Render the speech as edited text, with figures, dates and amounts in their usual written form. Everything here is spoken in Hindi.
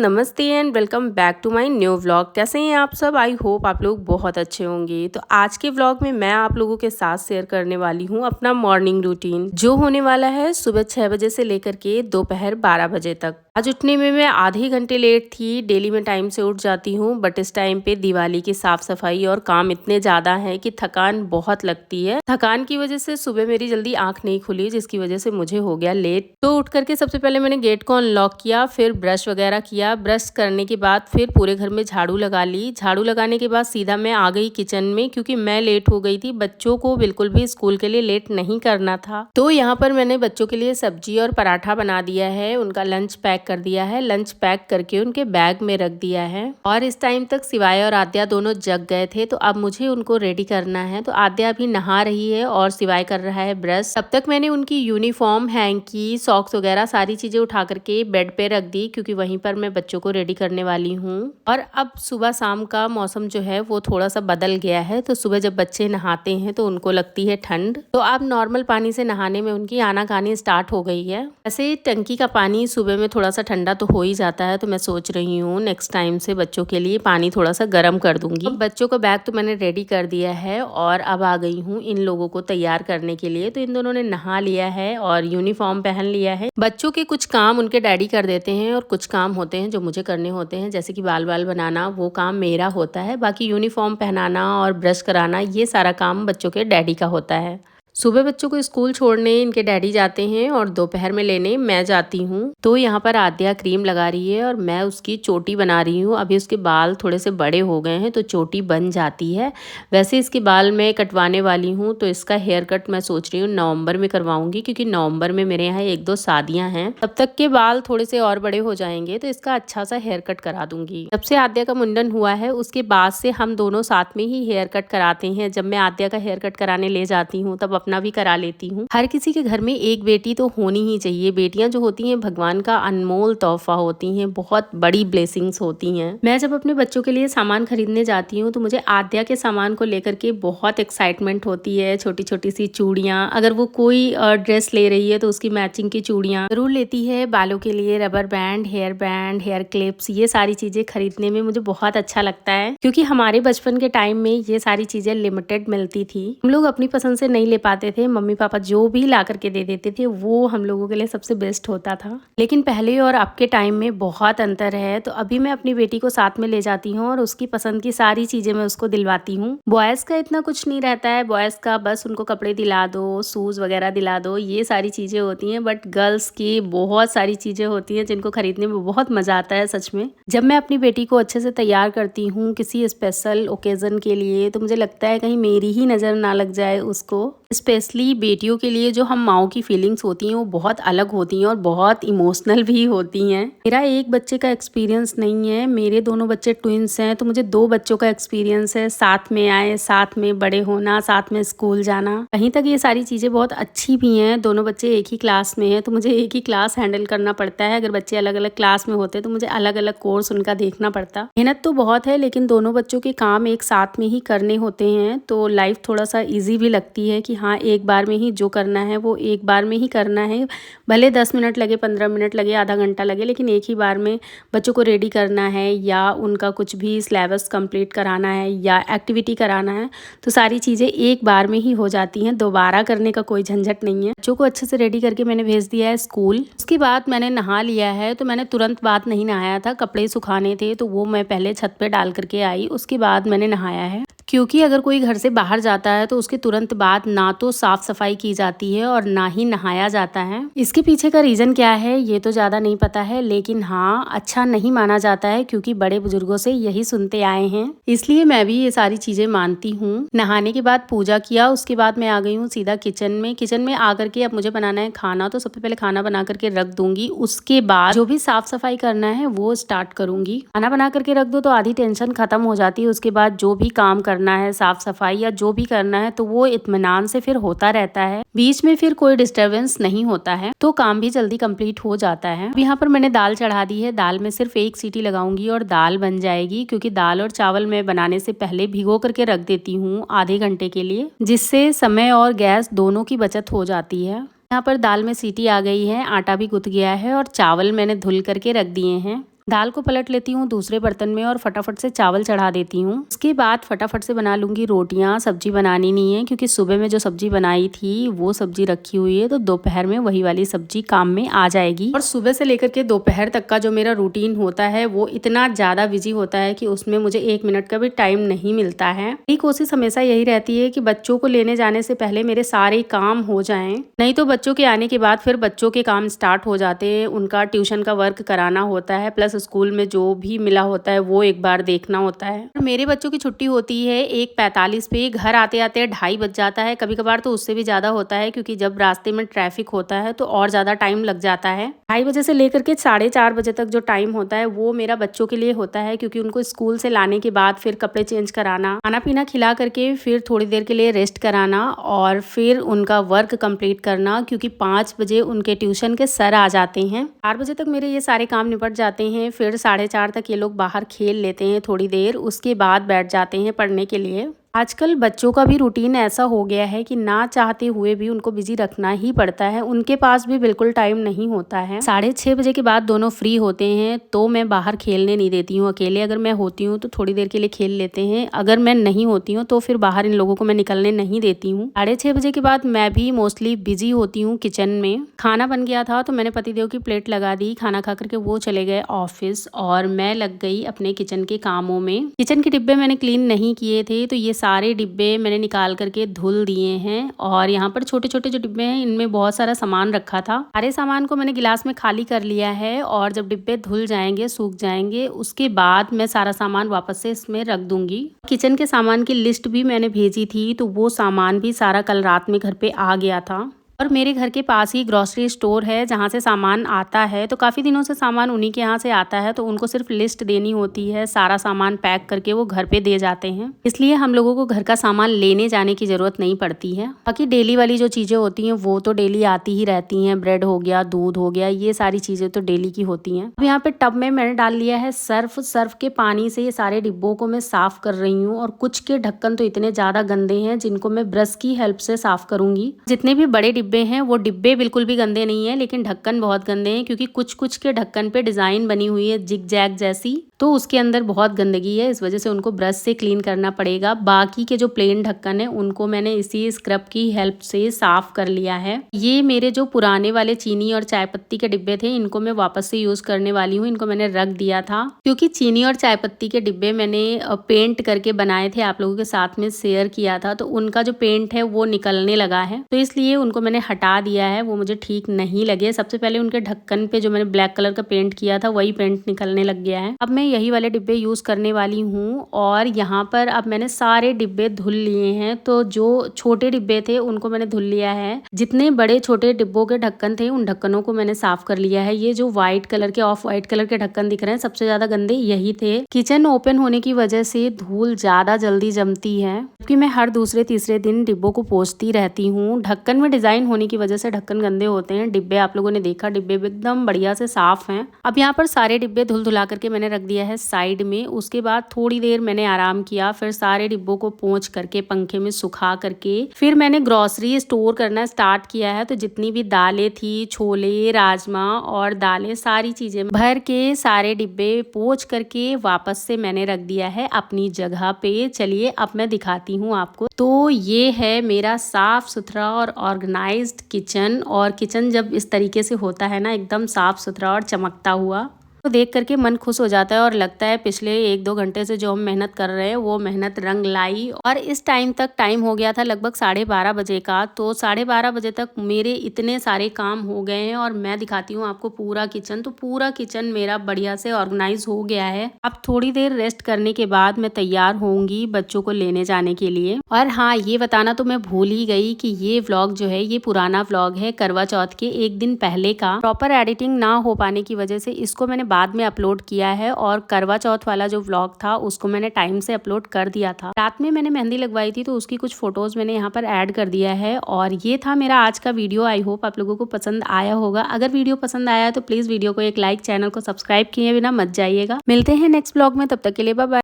नमस्ते and welcome back to my new vlog. कैसे हैं आप सब? आई होप आप लोग बहुत अच्छे होंगे। तो आज के व्लॉग में मैं आप लोगों के साथ शेयर करने वाली हूं अपना मॉर्निंग रूटीन, जो होने वाला है सुबह 6 बजे से लेकर के दोपहर 12 बजे तक। आज उठने में मैं आधे घंटे लेट थी। डेली मैं टाइम से उठ जाती हूँ, बट इस टाइम पे दिवाली की साफ सफाई और काम इतने ज्यादा है कि थकान बहुत लगती है। थकान की वजह से सुबह मेरी जल्दी आंख नहीं खुली, जिसकी वजह से मुझे हो गया लेट। तो उठ करके सबसे पहले मैंने गेट को अनलॉक किया, फिर ब्रश वगैरह किया। ब्रश करने के बाद फिर पूरे घर में झाड़ू लगा ली। झाड़ू लगाने के बाद सीधा मैं आ गई किचन में, क्योंकि मैं लेट हो गई थी। बच्चों को बिल्कुल भी स्कूल के लिए लेट नहीं करना था। तो यहाँ पर मैंने बच्चों के लिए सब्जी और पराठा बना दिया है, उनका लंच पैक कर दिया है। लंच पैक करके उनके बैग में रख दिया है। और इस टाइम तक शिवाय और आद्या दोनों जग गए थे, तो अब मुझे उनको रेडी करना है। तो आद्या अभी नहा रही है और शिवाय कर रहा है ब्रश। तब तक मैंने उनकी यूनिफॉर्म, हैंकी, सॉक्स वगैरह सारी चीजें उठा करके बेड पे रख दी, क्योंकि वहीं पर मैं बच्चों को रेडी करने वाली हूँ। और अब सुबह शाम का मौसम जो है वो थोड़ा सा बदल गया है। तो सुबह जब बच्चे नहाते हैं तो उनको लगती है ठंड, तो अब नॉर्मल पानी से नहाने में उनकी आनाकानी स्टार्ट हो गई है। ऐसे टंकी का पानी सुबह में थोड़ा सा ठंडा तो हो ही जाता है, तो मैं सोच रही हूँ नेक्स्ट टाइम से बच्चों के लिए पानी थोड़ा सा गर्म कर दूंगी। बच्चों का बैग तो मैंने रेडी कर दिया है और अब आ गई हूँ इन लोगों को तैयार करने के लिए। तो इन दोनों ने नहा लिया है और यूनिफॉर्म पहन लिया है। बच्चों के कुछ काम उनके डैडी कर देते हैं और कुछ काम होते हैं जो मुझे करने होते हैं, जैसे कि बाल बनाना, वो काम मेरा होता है। बाकी यूनिफॉर्म पहनाना और ब्रश कराना, ये सारा काम बच्चों के डैडी का होता है। सुबह बच्चों को स्कूल छोड़ने इनके डैडी जाते हैं और दोपहर में लेने मैं जाती हूँ। तो यहाँ पर आद्या क्रीम लगा रही है और मैं उसकी चोटी बना रही हूँ। अभी उसके बाल थोड़े से बड़े हो गए हैं तो चोटी बन जाती है। वैसे इसके बाल मैं कटवाने वाली हूँ, तो इसका हेयर कट मैं सोच रही हूँ नवंबर में करवाऊंगी, क्योंकि नवंबर में मेरे यहाँ 1-2 शादियाँ हैं। तब तक के बाल थोड़े से और बड़े हो जाएंगे, तो इसका अच्छा सा हेयर कट करा दूंगी। जब से आद्या का मुंडन हुआ है उसके बाद से हम दोनों साथ में ही हेयर कट कराते हैं। जब मैं आद्या का हेयर कट कराने ले जाती हूँ तब अपना भी करा लेती हूँ। हर किसी के घर में एक बेटी तो होनी ही चाहिए। बेटियां जो होती हैं भगवान का अनमोल तोहफा होती हैं, बहुत बड़ी ब्लेसिंग्स होती हैं। मैं जब अपने बच्चों के लिए सामान खरीदने जाती हूँ तो मुझे आद्या के सामान को लेकर के बहुत एक्साइटमेंट होती है। छोटी छोटी सी चूड़ियाँ, अगर वो कोई ड्रेस ले रही है तो उसकी मैचिंग की चूड़ियाँ जरूर लेती है। बालों के लिए रबर बैंड, हेयर क्लिप्स, ये सारी चीजें खरीदने में मुझे बहुत अच्छा लगता है, क्योंकि हमारे बचपन के टाइम में ये सारी चीजें लिमिटेड मिलती थी। हम लोग अपनी पसंद से नहीं ले पाते थे। मम्मी पापा जो भी ला करके दे देते थे वो हम लोगों के लिए सबसे बेस्ट होता था। लेकिन पहले और अब के टाइम में बहुत अंतर है। तो अभी मैं अपनी बेटी को साथ में ले जाती हूँ और उसकी पसंद की सारी चीजें मैं उसको दिलवाती हूँ। बॉयज का इतना कुछ नहीं रहता है। बॉयज का बस उनको कपड़े दिला दो, शूज वगैरह दिला दो, ये सारी चीजें होती हैं। बट गर्ल्स की बहुत सारी चीजें होती हैं जिनको खरीदने में बहुत मजा आता है सच में। जब मैं अपनी बेटी को अच्छे से तैयार करती हूँ किसी स्पेशल ओकेजन के लिए, तो मुझे लगता है कहीं मेरी ही नजर ना लग जाए उसको। स्पेशली बेटियों के लिए जो हम माओ की फीलिंग्स होती हैं वो बहुत अलग होती हैं और बहुत इमोशनल भी होती हैं। मेरा एक बच्चे का एक्सपीरियंस नहीं है, मेरे दोनों बच्चे ट्विंस हैं, तो मुझे 2 बच्चों का एक्सपीरियंस है। साथ में आए, साथ में बड़े होना, साथ में स्कूल जाना, कहीं तक ये सारी चीजें बहुत अच्छी भी हैं। दोनों बच्चे एक ही क्लास में हैं, तो मुझे एक ही क्लास हैंडल करना पड़ता है। अगर बच्चे अलग अलग क्लास में होते तो मुझे अलग अलग कोर्स उनका देखना पड़ता। मेहनत तो बहुत है, लेकिन दोनों बच्चों के काम एक साथ में ही करने होते हैं, तो लाइफ थोड़ा सा ईजी भी लगती है कि हाँ, एक बार में ही जो करना है वो एक बार में ही करना है। भले 10 मिनट लगे, 15 मिनट लगे, आधा घंटा लगे, लेकिन एक ही बार में बच्चों को रेडी करना है या उनका कुछ भी सिलेबस कंप्लीट कराना है या एक्टिविटी कराना है, तो सारी चीज़ें एक बार में ही हो जाती हैं। दोबारा करने का कोई झंझट नहीं है। बच्चों को अच्छे से रेडी करके मैंने भेज दिया है स्कूल। उसके बाद मैंने नहा लिया है। तो मैंने तुरंत बाद नहीं नहाया था, कपड़े सुखाने थे तो वो मैं पहले छत पे डाल करके आई, उसके बाद मैंने नहाया है। क्योंकि अगर कोई घर से बाहर जाता है तो उसके तुरंत बाद ना तो साफ सफाई की जाती है और ना ही नहाया जाता है। इसके पीछे का रीजन क्या है ये तो ज्यादा नहीं पता है, लेकिन हाँ, अच्छा नहीं माना जाता है, क्योंकि बड़े बुजुर्गों से यही सुनते आए हैं, इसलिए मैं भी ये सारी चीजें मानती हूँ। नहाने के बाद पूजा किया, उसके बाद मैं आ गई हूँ सीधा किचन में। किचन में आकर के अब मुझे बनाना है खाना, तो सबसे पहले खाना बना करके रख दूंगी। उसके बाद जो भी साफ सफाई करना है वो स्टार्ट करूंगी। खाना बना करके रख दो तो आधी टेंशन खत्म हो जाती है। उसके बाद जो भी काम करना है, साफ सफाई या जो भी करना है, तो वो इत्मीनान से फिर होता रहता है। बीच में फिर कोई डिस्टरबेंस नहीं होता है, तो काम भी जल्दी कंप्लीट हो जाता है। अब यहाँ पर मैंने दाल चढ़ा दी है। दाल में सिर्फ 1 सीटी लगाऊंगी और दाल बन जाएगी, क्योंकि दाल और चावल मैं बनाने से पहले भिगो करके रख देती हूँ आधे घंटे के लिए, जिससे समय और गैस दोनों की बचत हो जाती है। यहाँ पर दाल में सीटी आ गई है, आटा भी गुथ गया है और चावल मैंने धुल करके रख दिए हैं। दाल को पलट लेती हूँ दूसरे बर्तन में और फटाफट से चावल चढ़ा देती हूँ। उसके बाद फटाफट से बना लूँगी रोटियाँ। सब्जी बनानी नहीं है क्योंकि सुबह में जो सब्जी बनाई थी वो सब्जी रखी हुई है, तो दोपहर में वही वाली सब्जी काम में आ जाएगी। और सुबह से लेकर के दोपहर तक का जो मेरा रूटीन होता है वो इतना ज़्यादा बिजी होता है कि उसमें मुझे 1 मिनट का भी टाइम नहीं मिलता है। मेरी कोशिश हमेशा यही रहती है कि बच्चों को लेने जाने से पहले मेरे सारे काम हो जाएं, नहीं तो बच्चों के आने के बाद फिर बच्चों के काम स्टार्ट हो जाते हैं। उनका ट्यूशन का वर्क कराना होता है, प्लस स्कूल में जो भी मिला होता है वो एक बार देखना होता है। मेरे बच्चों की छुट्टी होती है 1:45 पे, घर आते आते 2:30 बज जाता है, कभी कभार तो उससे भी ज़्यादा होता है क्योंकि जब रास्ते में ट्रैफिक होता है तो और ज़्यादा टाइम लग जाता है। 2:30 बजे से लेकर के 4:30 बजे तक जो टाइम होता है वो मेरा बच्चों के लिए होता है, क्योंकि उनको स्कूल से लाने के बाद फिर कपड़े चेंज कराना, खाना पीना खिला करके फिर थोड़ी देर के लिए रेस्ट कराना और फिर उनका वर्क कंप्लीट करना, क्योंकि 5 बजे उनके ट्यूशन के सर आ जाते हैं। 4 बजे तक मेरे ये सारे काम निपट जाते हैं। फिर 4:30 तक ये लोग बाहर खेल लेते हैं थोड़ी देर, उसके बाद बैठ जाते हैं पढ़ने के लिए। आजकल बच्चों का भी रूटीन ऐसा हो गया है कि ना चाहते हुए भी उनको बिजी रखना ही पड़ता है। उनके पास भी बिल्कुल टाइम नहीं होता है। 6:30 बजे के बाद दोनों फ्री होते हैं तो मैं बाहर खेलने नहीं देती हूँ अकेले। अगर मैं होती हूँ तो थोड़ी देर के लिए खेल लेते हैं, अगर मैं नहीं होती हूँ तो फिर बाहर इन लोगों को मैं निकलने नहीं देती हूँ। 6:30 बजे के बाद मैं भी मोस्टली बिजी होती हूँ किचन में। खाना बन गया था तो मैंने पतिदेव की प्लेट लगा दी, खाना खा करके वो चले गए ऑफिस और मैं लग गई अपने किचन के कामों में। किचन के डिब्बे मैंने क्लीन नहीं किए थे तो ये सारे डिब्बे मैंने निकाल करके धुल दिए हैं। और यहाँ पर छोटे छोटे जो डिब्बे हैं इनमें बहुत सारा सामान रखा था। सारे सामान को मैंने गिलास में खाली कर लिया है और जब डिब्बे धुल जाएंगे, सूख जाएंगे, उसके बाद मैं सारा सामान वापस से इसमें रख दूंगी। किचन के सामान की लिस्ट भी मैंने भेजी थी तो वो सामान भी सारा कल रात में घर पे आ गया था। और मेरे घर के पास ही ग्रोसरी स्टोर है जहाँ से सामान आता है, तो काफ़ी दिनों से सामान उन्हीं के यहाँ से आता है, तो उनको सिर्फ लिस्ट देनी होती है, सारा सामान पैक करके वो घर पे दे जाते हैं। इसलिए हम लोगों को घर का सामान लेने जाने की ज़रूरत नहीं पड़ती है। बाकी डेली वाली जो चीज़ें होती हैं वो तो डेली आती ही रहती हैं, ब्रेड हो गया, दूध हो गया, ये सारी चीज़ें तो डेली की होती हैं। अब यहाँ पे टब में मैंने डाल लिया है सर्फ। सर्फ के पानी से ये सारे डिब्बों को मैं साफ़ कर रही हूँ और कुछ के ढक्कन तो इतने ज़्यादा गंदे हैं जिनको मैं ब्रश की हेल्प से साफ़ करूँगी। जितने भी बड़े डिब्बे हैं वो डिब्बे बिल्कुल भी गंदे नहीं है, लेकिन ढक्कन बहुत गंदे हैं क्योंकि कुछ कुछ के ढक्कन पे डिजाइन बनी हुई है जिग जैग जैसी, तो उसके अंदर बहुत गंदगी है, इस वजह से उनको ब्रश से क्लीन करना पड़ेगा। बाकी के जो प्लेन ढक्कन है उनको मैंने इसी स्क्रब की हेल्प से साफ कर लिया है। ये मेरे जो पुराने वाले चीनी और चाय पत्ती के डिब्बे थे इनको मैं वापस से यूज करने वाली हूँ। इनको मैंने रख दिया था क्योंकि चीनी और चाय पत्ती के डिब्बे मैंने पेंट करके बनाए थे, आप लोगों के साथ में शेयर किया था, तो उनका जो पेंट है वो निकलने लगा है, तो इसलिए उनको मैंने हटा दिया है। वो मुझे ठीक नहीं लगे। सबसे पहले उनके ढक्कन पे जो मैंने ब्लैक कलर का पेंट किया था वही पेंट निकलने लग गया है। अब मैं यही वाले डिब्बे यूज करने वाली हूँ और यहाँ पर अब मैंने सारे डिब्बे धुल लिए हैं। तो जो छोटे डिब्बे थे उनको मैंने धुल लिया है, जितने बड़े छोटे डिब्बों के ढक्कन थे उन ढक्कनों को मैंने साफ कर लिया है। ये जो व्हाइट कलर के, ऑफ व्हाइट कलर के ढक्कन दिख रहे हैं सबसे ज्यादा गंदे यही थे। किचन ओपन होने की वजह से धूल ज्यादा जल्दी जमती है क्योंकि मैं हर दूसरे तीसरे दिन डिब्बों को पोंछती रहती हूँ। ढक्कन में डिजाइन होने की वजह से ढक्कन गंदे होते हैं। डिब्बे आप लोगों ने देखा, डिब्बे एकदम बढ़िया से साफ हैं। अब यहाँ पर सारे डिब्बे धुल धुला करके मैंने रख दिया है साइड में। उसके बाद थोड़ी देर मैंने आराम किया, फिर सारे डिब्बों को पोंछ करके पंखे में सुखा करके फिर मैंने ग्रोसरी स्टोर करना स्टार्ट किया है। तो जितनी भी दालें थी, छोले, राजमा और दालें, सारी चीजें भर के सारे डिब्बे पोंछ करके वापस से मैंने रख दिया है अपनी जगह पे। चलिए अब मैं दिखाती हूँ आपको। तो ये है मेरा साफ सुथरा और ऑर्गेनाइज्ड किचन। और किचन जब इस तरीके से होता है ना, एकदम साफ सुथरा और चमकता हुआ, तो देख करके मन खुश हो जाता है और लगता है पिछले 1-2 घंटे से जो हम मेहनत कर रहे हैं वो मेहनत रंग लाई। और इस टाइम तक टाइम हो गया था लगभग 12:30 बजे का। तो 12:30 बजे तक मेरे इतने सारे काम हो गए हैं और मैं दिखाती हूँ आपको पूरा किचन। तो पूरा किचन मेरा बढ़िया से ऑर्गेनाइज हो गया है। अब थोड़ी देर रेस्ट करने के बाद मैं तैयार होंगी बच्चों को लेने जाने के लिए। और हाँ, ये बताना तो मैं भूल ही गई कि ये व्लॉग जो है ये पुराना व्लॉग है, करवा चौथ के 1 दिन पहले का। प्रॉपर एडिटिंग ना हो पाने की वजह से इसको मैंने बाद में अपलोड किया है और करवा चौथ वाला जो व्लॉग था उसको मैंने टाइम से अपलोड कर दिया था। रात में मैंने मेहंदी लगवाई थी तो उसकी कुछ फोटोज मैंने यहाँ पर ऐड कर दिया है। और ये था मेरा आज का वीडियो। आई होप आप लोगों को पसंद आया होगा। अगर वीडियो पसंद आया तो प्लीज वीडियो को एक लाइक, चैनल को सब्सक्राइब किए बिना मत जाइएगा। मिलते हैं नेक्स्ट व्लॉग में, तब तक के लिए बाय बाय।